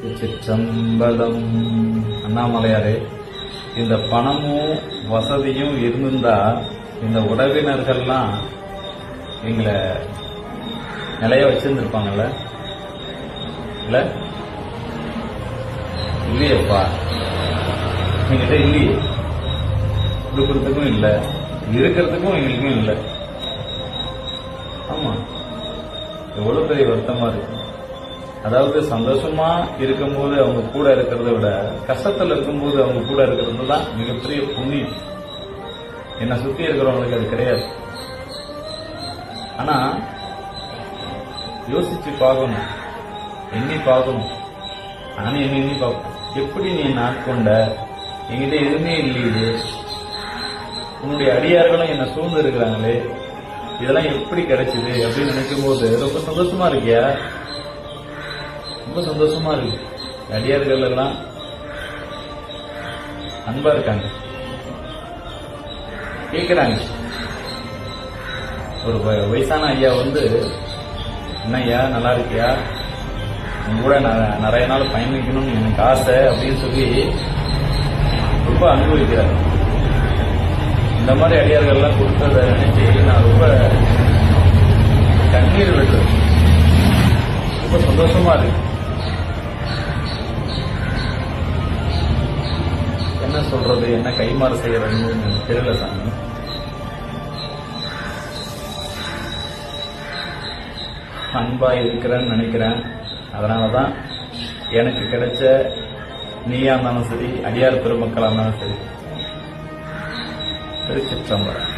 சிற்றம்பலம். அண்ணாமலையாரே, இந்த பணமும் வசதியும் இருந்திருந்தா இந்த உறவினர்கள்லாம் எங்களை நிலைய வச்சிருந்துருப்பாங்கல்ல? இல்ல இல்லையப்பா, எங்கிட்ட இல்லையே. கொடுக்கறதுக்கும் இல்லை, இருக்கிறதுக்கும் எங்களுக்கும் இல்லை. ஆமா, எவ்வளவு பெரிய வருத்தமா இருக்கு. அதாவது சந்தோஷமா இருக்கும்போது அவங்க கூட இருக்கிறத விட கஷ்டத்துல இருக்கும்போது அவங்க கூட இருக்கிறது தான் மிகப்பெரிய புண்ணியம். என்னை சுத்தி இருக்கிறவங்களுக்கு அது கிடையாது. ஆனா யோசிச்சு பார்க்கணும், எண்ணி பார்க்கணும். நானும் எண்ணி பார்ப்பேன். எப்படி நீ நாட்கொண்ட, என்கிட்ட எதுவுமே இல்லையே, உன்னுடைய அடியார்களும் என்ன சூழ்ந்து இருக்கிறாங்களே, இதெல்லாம் எப்படி கிடைச்சது அப்படின்னு நினைக்கும் போது ரொம்ப சந்தோஷமா இருக்கியா? ரொம்ப சந்தோஷமா இருக்கு. அடியார்கள் எல்லாம் அன்பா இருக்காங்க, கேட்கிறாங்க. ஒரு வயசான ஐயா வந்து, என்ன ஐயா நல்லா இருக்கியா, உங்க கூட நிறைய நாள் பயணிக்கணும்னு எனக்கு ஆசை அப்படின்னு சொல்லி ரொம்ப அனுபவிக்கிறார். இந்த மாதிரி அடியார்கள்லாம் கொடுத்ததை நினைச்சு நான் ரொம்ப கண்ணீர் விடுறேன். ரொம்ப சந்தோஷமா இருக்கு. என்ன சொல்றது, என்ன கைமாறு செய்யறதுன்னு தெரியல சாமி. அன்பா இருக்கிறேன்னு நினைக்கிறேன். அதனாலதான் எனக்கு கிடைச்ச நீயா இருந்தாலும் சரி, அடியார் பெருமக்களா இருந்தாலும் சரி, திருச்சிற்றம்பலம்.